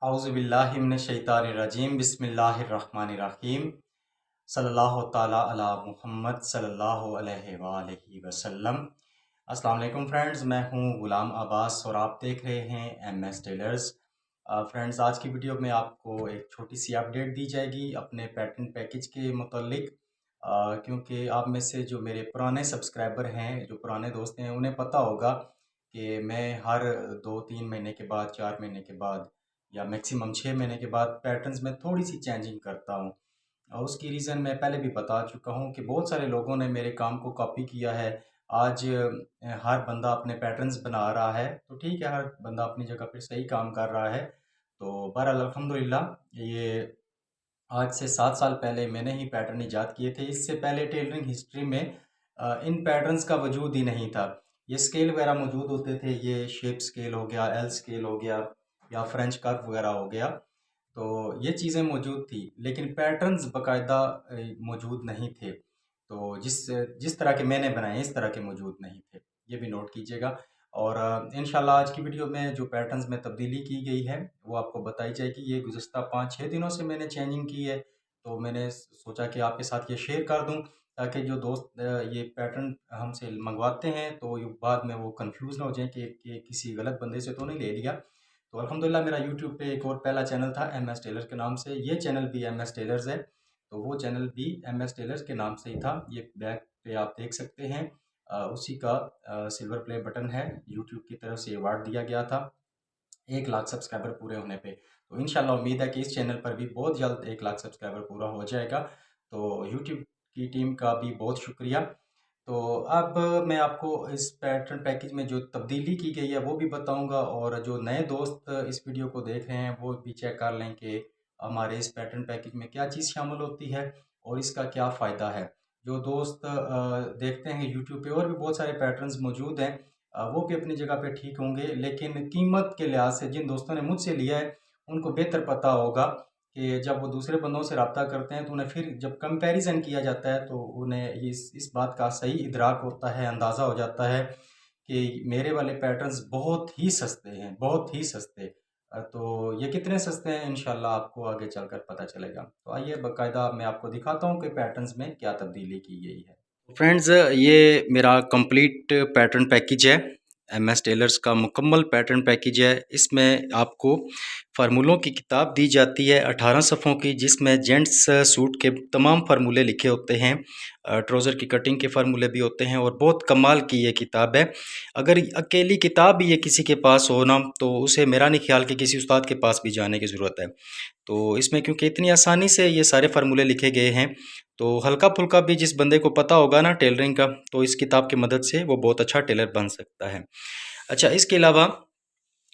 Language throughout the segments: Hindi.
औज़ुबिल्लाहि मिनश्शैतानिर्रजीम बिस्मिल्लाहिर्रहमानिर्रहीम सल्लल्लाहु ताला अला मुहम्मद सल्लल्लाहु अलैहि वालैहि वसल्लम। अस्सलाम वालेकुम फ्रेंड्स, मैं हूं गुलाम अब्बास और आप देख रहे हैं MS टेलर्स। फ्रेंड्स, आज की वीडियो में आपको एक छोटी सी अपडेट दी जाएगी अपने पैटर्न पैकेज के मुतालिक, क्योंकि आप में से जो मेरे पुराने सब्सक्राइबर हैं, जो पुराने दोस्त हैं, उन्हें पता होगा कि मैं हर 2-3 महीने के बाद, 4 महीने के बाद या मैक्सिमम 6 महीने के बाद पैटर्न्स में थोड़ी सी चेंजिंग करता हूँ। और उसकी रीज़न मैं पहले भी बता चुका हूँ कि बहुत सारे लोगों ने मेरे काम को कॉपी किया है। आज हर बंदा अपने पैटर्न्स बना रहा है, तो ठीक है, हर बंदा अपनी जगह पे सही काम कर रहा है। तो बहरहाल अल्हम्दुलिल्लाह, ये आज से 7 साल पहले मैंने ही पैटर्न ईजाद किए थे। इससे पहले टेलरिंग हिस्ट्री में इन पैटर्न्स का वजूद ही नहीं था। ये स्केल वगैरह मौजूद होते थे, ये शेप स्केल हो गया, एल स्केल हो गया या फ्रेंच कर्व वगैरह हो गया, तो ये चीज़ें मौजूद थी, लेकिन पैटर्न्स बाकायदा मौजूद नहीं थे। तो जिस जिस तरह के मैंने बनाए इस तरह के मौजूद नहीं थे, ये भी नोट कीजिएगा। और इंशाल्लाह आज की वीडियो में जो पैटर्न्स में तब्दीली की गई है वो आपको बताई जाएगी। ये गुज़िश्ता 5-6 दिनों से मैंने चेंजिंग की है, तो मैंने सोचा कि आपके साथ ये शेयर कर दूं, ताकि जो दोस्त ये पैटर्न हमसे मंगवाते हैं तो ये बाद में वो कंफ्यूज ना हो जाएं कि किसी गलत बंदे से तो नहीं ले लिया। तो अल्हम्दुलिल्लाह, मेरा यूट्यूब पे एक और पहला चैनल था MS टेलर के नाम से, ये चैनल भी MS टेलर्स है, तो वो चैनल भी MS टेलर्स के नाम से ही था। ये बैक पे आप देख सकते हैं, उसी का सिल्वर प्ले बटन है। यूट्यूब की तरफ से अवार्ड दिया गया था 1 लाख सब्सक्राइबर पूरे होने पे। तो इंशाल्लाह उम्मीद है कि इस चैनल पर भी बहुत जल्द 1 लाख सब्सक्राइबर पूरा हो जाएगा। तो यूट्यूब की टीम का भी बहुत शुक्रिया। तो अब मैं आपको इस पैटर्न पैकेज में जो तब्दीली की गई है वो भी बताऊंगा, और जो नए दोस्त इस वीडियो को देख रहे हैं वो भी चेक कर लें कि हमारे इस पैटर्न पैकेज में क्या चीज़ शामिल होती है और इसका क्या फ़ायदा है। जो दोस्त देखते हैं यूट्यूब पे और भी बहुत सारे पैटर्न्स मौजूद हैं, वो भी अपनी जगह पे ठीक होंगे, लेकिन कीमत के लिहाज से जिन दोस्तों ने मुझसे लिया है उनको बेहतर पता होगा कि जब वो दूसरे बंदों से रब्ता करते हैं तो उन्हें फिर जब कंपैरिजन किया जाता है तो उन्हें इस बात का सही इदराक होता है, अंदाज़ा हो जाता है कि मेरे वाले पैटर्न्स बहुत ही सस्ते हैं, बहुत ही सस्ते। तो ये कितने सस्ते हैं इंशाल्लाह आपको आगे चलकर पता चलेगा। तो आइए बाकायदा मैं आपको दिखाता हूँ कि पैटर्न्स में क्या तब्दीली की गई है। फ्रेंड्स, ये मेरा कंप्लीट पैटर्न पैकेज है, MS टेलर्स का मुकम्मल पैटर्न पैकेज है। इसमें आपको फार्मूलों की किताब दी जाती है 18 सफ़ों की, जिसमें जेंट्स सूट के तमाम फार्मूले लिखे होते हैं, ट्राउज़र की कटिंग के फार्मूले भी होते हैं, और बहुत कमाल की ये किताब है। अगर अकेली किताब भी ये किसी के पास हो ना, तो उसे मेरा नहीं ख्याल कि किसी उस्ताद के पास भी जाने की ज़रूरत है। तो इसमें क्योंकि इतनी आसानी से ये सारे फार्मूले लिखे गए हैं, तो हल्का फुल्का भी जिस बंदे को पता होगा ना टेलरिंग का, तो इस किताब की मदद से वो बहुत अच्छा टेलर बन सकता है। अच्छा, इसके अलावा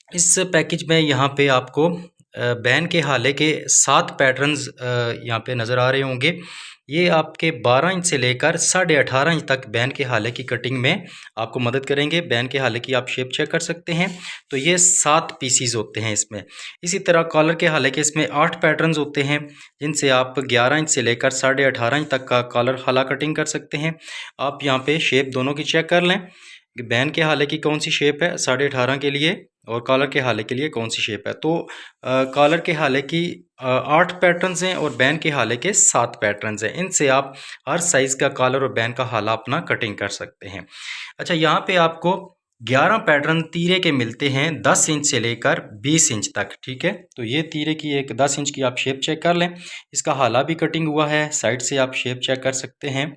इस पैकेज में यहाँ पे आपको बैन के हाले के 7 पैटर्न्स यहाँ पे नज़र आ रहे होंगे। ये आपके 12 इंच से लेकर 18.5 इंच तक बैन के हाले की कटिंग में आपको मदद करेंगे। बैन के हाले की आप शेप चेक कर सकते हैं। तो ये 7 पीसीज होते हैं इसमें। इसी तरह कॉलर के हाले के इसमें 8 पैटर्न्स होते हैं, जिनसे आप 11 इंच से लेकर 18.5 इंच तक का कॉलर हाला कटिंग कर सकते हैं। आप यहाँ पे शेप दोनों की चेक कर लें कि बैन के हाले की कौन सी शेप है 18.5 के लिए, और कॉलर के हाले के लिए कौन सी शेप है। तो कॉलर के हाले की 8 पैटर्न्स हैं और बैन के हाले के 7 पैटर्न्स हैं। इनसे आप हर साइज़ का कॉलर और बैन का हाला अपना कटिंग कर सकते हैं। अच्छा, यहाँ पे आपको 11 पैटर्न तीरे के मिलते हैं 10 इंच से लेकर 20 इंच तक, ठीक है। तो ये तीरे की एक 10 इंच की आप शेप चेक कर लें। इसका हाला भी कटिंग हुआ है, साइड से आप शेप चेक कर सकते हैं।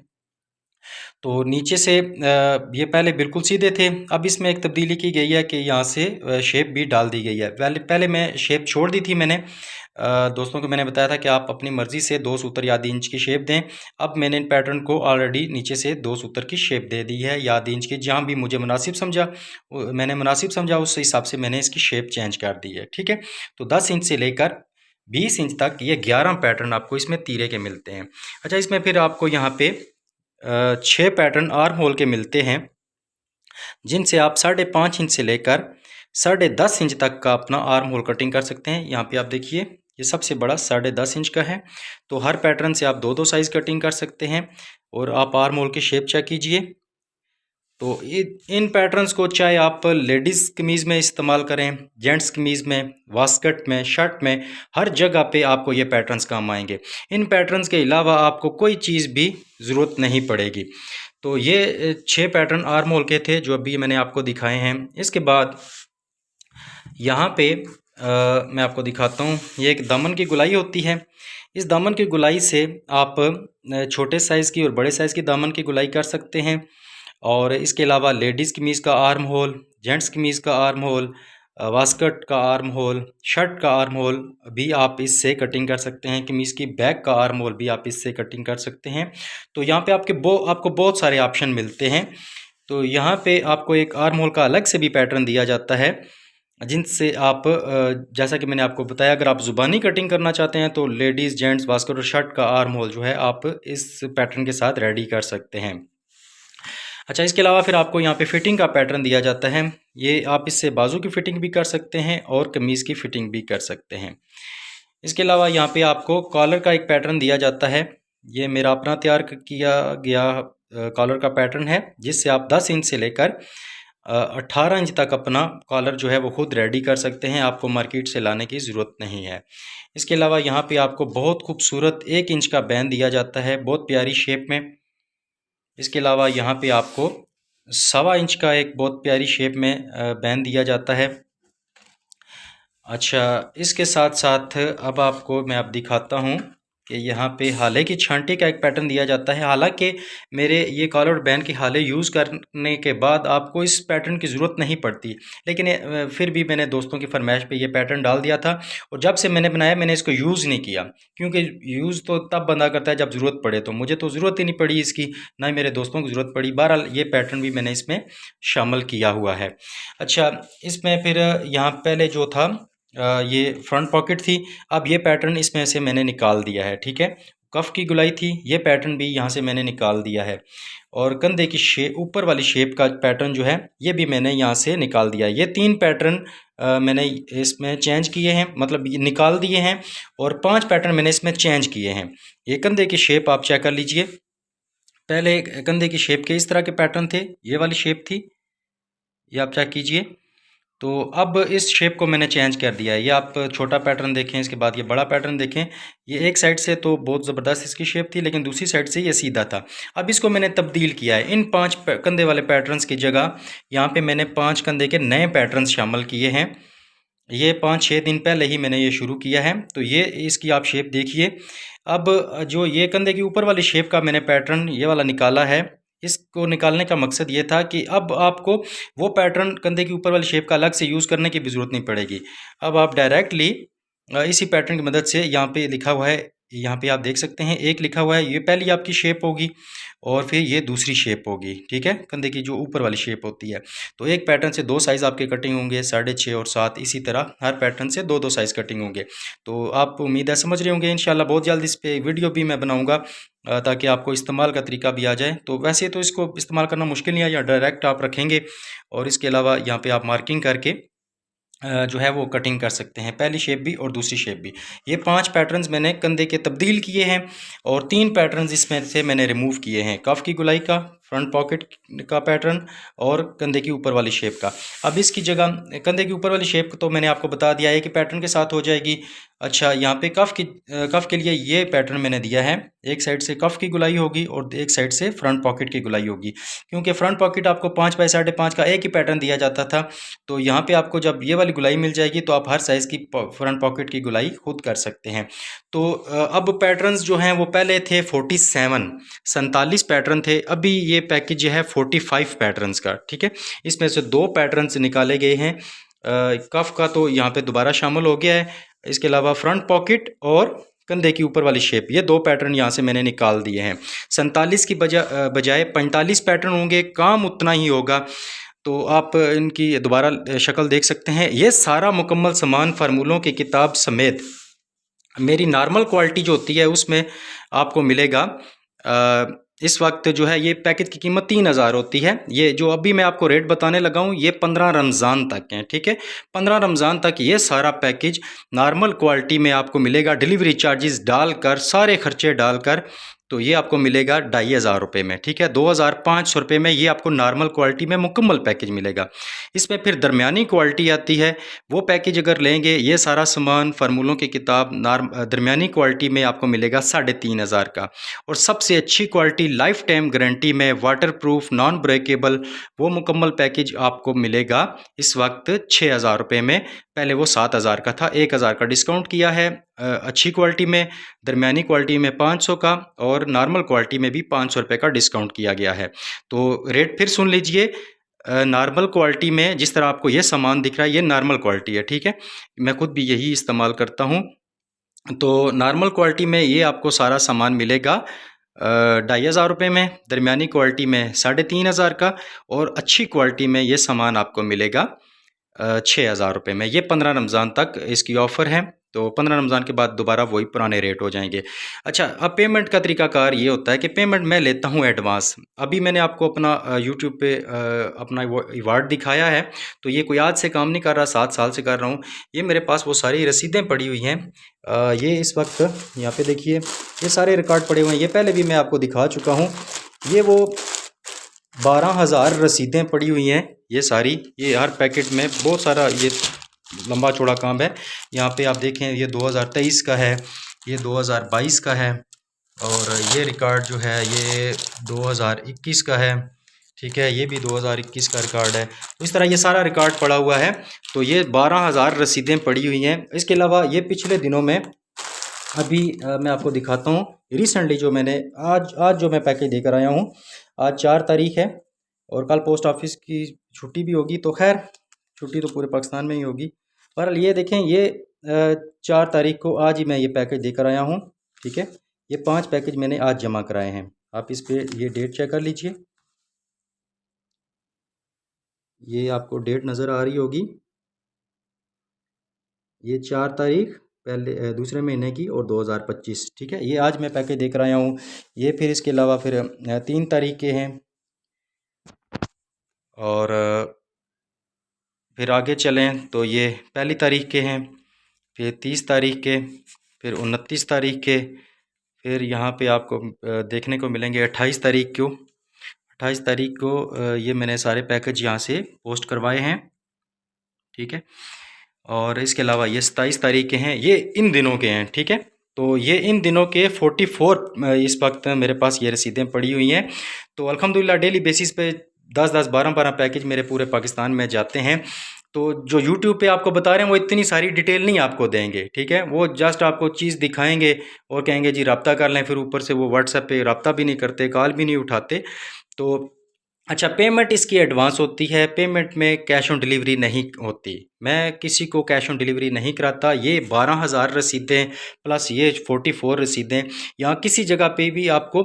तो नीचे से ये पहले बिल्कुल सीधे थे, अब इसमें एक तब्दीली की गई है कि यहाँ से शेप भी डाल दी गई है। पहले मैं शेप छोड़ दी थी, मैंने दोस्तों को मैंने बताया था कि आप अपनी मर्ज़ी से 2 सूत्र या आधी इंच की शेप दें। अब मैंने इन पैटर्न को ऑलरेडी नीचे से 2 सूत्र की शेप दे दी है या आधी इंच की, जहाँ भी मुझे मुनासिब समझा मैंने मुनासिब समझा उस हिसाब से मैंने इसकी शेप चेंज कर दी है, ठीक है। तो 10 इंच से लेकर 20 इंच तक ये 11 पैटर्न आपको इसमें तीरे के मिलते हैं। अच्छा, इसमें फिर आपको यहाँ पे 6 पैटर्न आर्म होल के मिलते हैं, जिनसे आप 5.5 इंच से लेकर 10.5 इंच तक का अपना आर्म होल कटिंग कर सकते हैं। यहाँ पे आप देखिए, ये सबसे बड़ा 10.5 इंच का है। तो हर पैटर्न से आप 2-2 साइज़ कटिंग कर सकते हैं। और आप आर्म होल की शेप चेक कीजिए। तो इन पैटर्न्स को चाहे आप लेडीज़ कमीज़ में इस्तेमाल करें, जेंट्स कमीज़ में, वास्कट में, शर्ट में, हर जगह पे आपको ये पैटर्न्स काम आएंगे। इन पैटर्न्स के अलावा आपको कोई चीज़ भी ज़रूरत नहीं पड़ेगी। तो ये 6 पैटर्न आर्म होल के थे जो अभी मैंने आपको दिखाए हैं। इसके बाद यहाँ पे मैं आपको दिखाता हूँ, ये एक दामन की गुलाई होती है। इस दामन की गुलाई से आप छोटे साइज़ की और बड़े साइज़ की दामन की गुलाई कर सकते हैं। और इसके अलावा लेडीज़ कमीज़ का आर्म होल, जेंट्स कमीज़ का आर्म होल, वास्कट का आर्म होल, शर्ट का आर्म होल भी आप इससे कटिंग कर सकते हैं। कमीज़ की बैक का आर्म होल भी आप इससे कटिंग कर सकते हैं। तो यहाँ पे आपको बहुत सारे ऑप्शन मिलते हैं। तो यहाँ पे आपको एक आर्म होल का अलग से भी पैटर्न दिया जाता है, जिनसे आप जैसा कि मैंने आपको बताया, अगर आप ज़ुबानी कटिंग करना चाहते हैं तो लेडीज़, जेंट्स, वास्कट और शर्ट का आर्म होल जो है आप इस पैटर्न के साथ रेडी कर सकते हैं। अच्छा, इसके अलावा फिर आपको यहाँ पे फिटिंग का पैटर्न दिया जाता है। ये आप इससे बाजू की फ़िटिंग भी कर सकते हैं और कमीज़ की फ़िटिंग भी कर सकते हैं। इसके अलावा यहाँ पे आपको कॉलर का एक पैटर्न दिया जाता है। ये मेरा अपना तैयार किया गया कॉलर का पैटर्न है, जिससे आप 10 इंच से लेकर 18 इंच तक अपना कॉलर जो है वो खुद रेडी कर सकते हैं। आपको मार्केट से लाने की ज़रूरत नहीं है। इसके अलावा यहाँ पे आपको बहुत खूबसूरत 1 इंच का बैंड दिया जाता है, बहुत प्यारी शेप में। इसके अलावा यहाँ पे आपको 1.25 इंच का एक बहुत प्यारी शेप में बैंड दिया जाता है। अच्छा, इसके साथ साथ अब आपको मैं दिखाता हूँ कि यहाँ पे हाले की छांटी का एक पैटर्न दिया जाता है। हालांकि मेरे ये कॉलर बैंड के हाले यूज़ करने के बाद आपको इस पैटर्न की ज़रूरत नहीं पड़ती, लेकिन फिर भी मैंने दोस्तों की फरमाइश पे ये पैटर्न डाल दिया था। और जब से मैंने बनाया मैंने इसको यूज़ नहीं किया, क्योंकि यूज़ तो तब बंदा करता है जब ज़रूरत पड़े। तो मुझे तो ज़रूरत ही नहीं पड़ी इसकी, ना ही मेरे दोस्तों को ज़रूरत पड़ी। बहरहाल ये पैटर्न भी मैंने इसमें शामिल किया हुआ है। अच्छा, इसमें फिर यहाँ पहले जो था ये फ्रंट पॉकेट थी। अब ये पैटर्न इसमें से मैंने निकाल दिया है, ठीक है। कफ की गुलाई थी, ये पैटर्न भी यहाँ से मैंने निकाल दिया है। और कंधे की ऊपर वाली शेप का पैटर्न जो है ये भी मैंने यहाँ से निकाल दिया है। ये 3 पैटर्न मैंने इसमें चेंज किए हैं, मतलब ये निकाल दिए हैं। और 5 पैटर्न मैंने इसमें चेंज किए हैं। ये कंधे की शेप आप चेक कर लीजिए। पहले कंधे की शेप के इस तरह के पैटर्न थे, ये वाली शेप थी, ये आप चेक कीजिए। तो अब इस शेप को मैंने चेंज कर दिया है। ये आप छोटा पैटर्न देखें, इसके बाद ये बड़ा पैटर्न देखें। ये एक साइड से तो बहुत ज़बरदस्त इसकी शेप थी, लेकिन दूसरी साइड से ये सीधा था। अब इसको मैंने तब्दील किया है। इन 5 कंधे वाले पैटर्न्स की जगह यहाँ पे मैंने 5 कंधे के नए पैटर्न्स शामिल किए हैं। ये 5-6 दिन पहले ही मैंने ये शुरू किया है। तो ये इसकी आप शेप देखिए। अब जो ये कंधे की ऊपर वाली शेप का मैंने पैटर्न ये वाला निकाला है, इसको निकालने का मकसद ये था कि अब आपको वो पैटर्न कंधे के ऊपर वाली शेप का अलग से यूज़ करने की भी ज़रूरत नहीं पड़ेगी। अब आप डायरेक्टली इसी पैटर्न की मदद से, यहाँ पे लिखा हुआ है, यहाँ पे आप देख सकते हैं, एक लिखा हुआ है, ये पहली आपकी शेप होगी और फिर ये दूसरी शेप होगी, ठीक है, कंधे की जो ऊपर वाली शेप होती है। तो एक पैटर्न से 2 साइज़ आपके कटिंग होंगे, 6.5 और 7, इसी तरह हर पैटर्न से 2-2 साइज़ कटिंग होंगे। तो आप उम्मीद है समझ रहे होंगे। इंशाल्लाह बहुत जल्द इस पर वीडियो भी मैं बनाऊँगा ताकि आपको इस्तेमाल का तरीका भी आ जाए। तो वैसे तो इसको इस्तेमाल करना मुश्किल नहीं है, या डायरेक्ट आप रखेंगे और इसके अलावा यहाँ पे आप मार्किंग करके जो है वो कटिंग कर सकते हैं, पहली शेप भी और दूसरी शेप भी। ये 5 पैटर्न्स मैंने कंधे के तब्दील किए हैं और 3 पैटर्न्स इसमें से मैंने रिमूव किए हैं, कफ की गुलाई का, फ्रंट पॉकेट का पैटर्न और कंधे की ऊपर वाली शेप का। अब इसकी जगह कंधे की ऊपर वाली शेप तो मैंने आपको बता दिया है कि पैटर्न के साथ हो जाएगी। अच्छा, यहाँ पे कफ के लिए ये पैटर्न मैंने दिया है, एक साइड से कफ की गुलाई होगी और एक साइड से फ्रंट पॉकेट की गुलाई होगी, क्योंकि फ्रंट पॉकेट आपको 5 बाई 5.5 का एक ही पैटर्न दिया जाता था। तो यहाँ पे आपको जब ये वाली गुलाई मिल जाएगी तो आप हर साइज़ की फ्रंट पॉकेट की गुलाई खुद कर सकते हैं। तो अब पैटर्न्स जो हैं वो पहले थे 47 पैटर्न थे, अभी ये पैकेज है 45 पैटर्न्स का, ठीक है। इसमें से 2 पैटर्न्स निकाले गए हैं, कफ का तो यहाँ पे दोबारा शामिल हो गया है। इसके अलावा फ्रंट पॉकेट और कंधे की ऊपर वाली शेप, ये 2 पैटर्न यहाँ से मैंने निकाल दिए हैं। 47 की बजाय 45 पैटर्न होंगे, काम उतना ही होगा। तो आप इनकी दोबारा शक्ल देख सकते हैं। ये सारा मुकम्मल सामान फार्मूलों की किताब समेत मेरी नॉर्मल क्वालिटी जो होती है उसमें आपको मिलेगा। इस वक्त जो है ये पैकेज की कीमत 3000 होती है। ये जो अभी मैं आपको रेट बताने लगा हूँ ये 15 रमज़ान तक है, ठीक है। 15 रमज़ान तक ये सारा पैकेज नॉर्मल क्वालिटी में आपको मिलेगा, डिलीवरी चार्जेस डालकर, सारे खर्चे डालकर तो ये आपको मिलेगा 2500 रुपये में, ठीक है। 2500 रुपये में ये आपको नॉर्मल क्वालिटी में मुकम्मल पैकेज मिलेगा। इसमें फिर दरमियानी क्वालिटी आती है, वो पैकेज अगर लेंगे ये सारा सामान फार्मूलों की किताब दरमियानी क्वालिटी में आपको मिलेगा 3500 का। और सबसे अच्छी क्वालिटी लाइफ टाइम गारंटी में वाटर प्रूफ नॉन ब्रेकेबल वो मुकम्मल पैकेज आपको मिलेगा इस वक्त 6000 रुपये में। पहले वो 7000 का था, 1000 का डिस्काउंट किया है। अच्छी क्वालिटी में, दरमियानी क्वालिटी में 500 का और नॉर्मल क्वालिटी में भी 500 रुपये का डिस्काउंट किया गया है। तो रेट फिर सुन लीजिए। नॉर्मल क्वालिटी में जिस तरह आपको ये सामान दिख रहा है ये नॉर्मल क्वालिटी है, ठीक है। मैं खुद भी यही इस्तेमाल करता हूँ। तो नॉर्मल क्वालिटी में ये आपको सारा सामान मिलेगा 2500 रुपये में, दरमियानी क्वालिटी में 3500 का और अच्छी क्वालिटी में ये सामान आपको मिलेगा 6000 रुपये में। ये 15 रमज़ान तक इसकी ऑफ़र है, तो 15 रमज़ान के बाद दोबारा वही पुराने रेट हो जाएंगे। अच्छा, अब पेमेंट का तरीकाकार ये होता है कि पेमेंट मैं लेता हूँ एडवांस। अभी मैंने आपको अपना यूट्यूब पे अपना अवार्ड दिखाया है, तो ये कोई आज से काम नहीं कर रहा, 7 साल से कर रहा हूँ। ये मेरे पास वो सारी रसीदें पड़ी हुई हैं। ये इस वक्त यहाँ पे देखिए, ये सारे रिकॉर्ड पड़े हुए हैं। ये पहले भी मैं आपको दिखा चुका हूँ। ये वो 12000 रसीदें पड़ी हुई हैं, ये सारी, ये हर पैकेट में बहुत सारा ये लंबा चौड़ा काम है। यहाँ पे आप देखें ये 2023 का है, ये 2022 का है और ये रिकॉर्ड जो है ये 2021 का है, ठीक है। ये भी 2021 का रिकॉर्ड है। तो इस तरह ये सारा रिकॉर्ड पड़ा हुआ है। तो ये 12000 रसीदें पड़ी हुई हैं। इसके अलावा ये पिछले दिनों में अभी मैं आपको दिखाता हूँ। रिसेंटली जो मैंने आज जो मैं पैकेज देकर आया हूँ, आज 4 तारीख है और कल पोस्ट ऑफिस की छुट्टी भी होगी, तो खैर छुट्टी तो पूरे पाकिस्तान में ही होगी। बहरहाल ये देखें, ये 4 तारीख को आज ही मैं ये पैकेज देकर आया हूँ, ठीक है। ये 5 पैकेज मैंने आज जमा कराए हैं। आप इस पे ये डेट चेक कर लीजिए, ये आपको डेट नज़र आ रही होगी। ये 4 तारीख पहले दूसरे महीने की और 2025, ठीक है। ये आज मैं पैकेज देकर आया हूँ। ये फिर इसके अलावा फिर 3 तारीख के हैं और फिर आगे चलें तो ये 1 तारीख के हैं, फिर 30 तारीख के, फिर 29 तारीख के, फिर यहाँ पे आपको देखने को मिलेंगे 28 तारीख को। 28 तारीख को ये मैंने सारे पैकेज यहाँ से पोस्ट करवाए हैं, ठीक है। और इसके अलावा ये 27 तारीख के हैं, ये इन दिनों के हैं, ठीक है। तो ये इन दिनों के 44 इस वक्त मेरे पास ये रसीदें पड़ी हुई हैं। तो अल्हम्दुलिल्लाह डेली बेसिस पे 10-10, 12-12 पैकेज मेरे पूरे पाकिस्तान में जाते हैं। तो जो यूट्यूब पे आपको बता रहे हैं वो इतनी सारी डिटेल नहीं आपको देंगे, ठीक है। वो जस्ट आपको चीज़ दिखाएंगे और कहेंगे जी रब्ता कर लें, फिर ऊपर से वो व्हाट्सएप पे रब्ता भी नहीं करते, कॉल भी नहीं उठाते। तो अच्छा, पेमेंट इसकी एडवांस होती है, पेमेंट में कैश ऑन डिलीवरी नहीं होती। मैं किसी को कैश ऑन डिलीवरी नहीं कराता। ये 12000 रसीदें प्लस ये 44 रसीदें, यहाँ किसी जगह पे भी आपको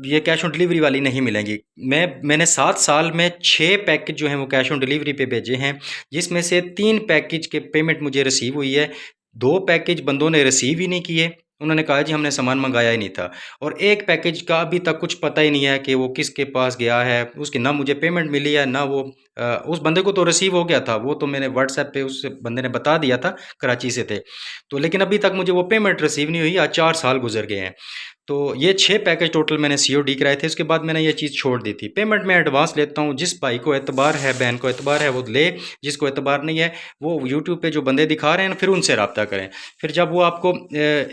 ये कैश ऑन डिलीवरी वाली नहीं मिलेंगी। मैंने 7 साल में 6 पैकेज जो हैं वो कैश ऑन डिलीवरी पे भेजे हैं, जिसमें से 3 पैकेज के पेमेंट मुझे रिसीव हुई है, 2 पैकेज बंदों ने रिसीव ही नहीं किए। उन्होंने कहा जी हमने सामान मंगाया ही नहीं था। और 1 पैकेज का अभी तक कुछ पता ही नहीं है कि वो किसके पास गया है, उसकी ना मुझे पेमेंट मिली है ना वो उस बंदे को तो रिसीव हो गया था, वो तो मैंने व्हाट्सएप पे उस बंदे ने बता दिया था, कराची से थे। तो लेकिन अभी तक मुझे वो पेमेंट रिसीव नहीं हुई। आज 4 साल गुजर गए हैं। तो ये 6 पैकेज टोटल मैंने COD कराए थे, उसके बाद मैंने ये चीज़ छोड़ दी थी। पेमेंट मैं एडवांस लेता हूँ, जिस भाई को एतबार है, बहन को एतबार है वो ले, जिसको एतबार नहीं है वो यूट्यूब पे जो बंदे दिखा रहे हैं ना फिर उनसे रब्ता करें। फिर जब वो आपको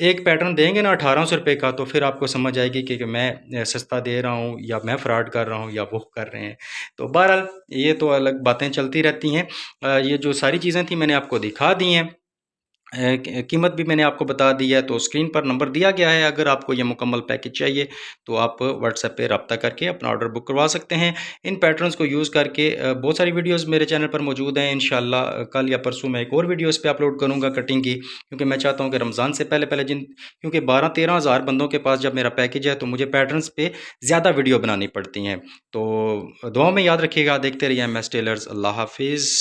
एक पैटर्न देंगे ना 1800 रुपये का, तो फिर आपको समझ आएगी कि मैं सस्ता दे रहा हूँ या मैं फ्रॉड कर रहा हूँ या वो कर रहे हैं। तो बहरहाल ये तो अलग बातें चलती रहती हैं। ये जो सारी चीज़ें थी मैंने आपको दिखा दी हैं, कीमत भी मैंने आपको बता दी है। तो स्क्रीन पर नंबर दिया गया है, अगर आपको ये मुकम्मल पैकेज चाहिए तो आप व्हाट्सएप पे रब्ता करके अपना ऑर्डर बुक करवा सकते हैं। इन पैटर्न्स को यूज़ करके बहुत सारी वीडियोस मेरे चैनल पर मौजूद हैं। इंशाल्लाह कल या परसों मैं एक और वीडियो इस पर अपलोड करूँगा कटिंग की, क्योंकि मैं चाहता हूँ कि रमज़ान से पहले पहले क्योंकि 12-13 हज़ार बंदों के पास जब मेरा पैकेज है तो मुझे पैटर्न्स पे ज़्यादा वीडियो बनानी पड़ती हैं। तो दुआ में याद रखिएगा। देखते रहिए MS टेलर्स। अल्लाह हाफिज़।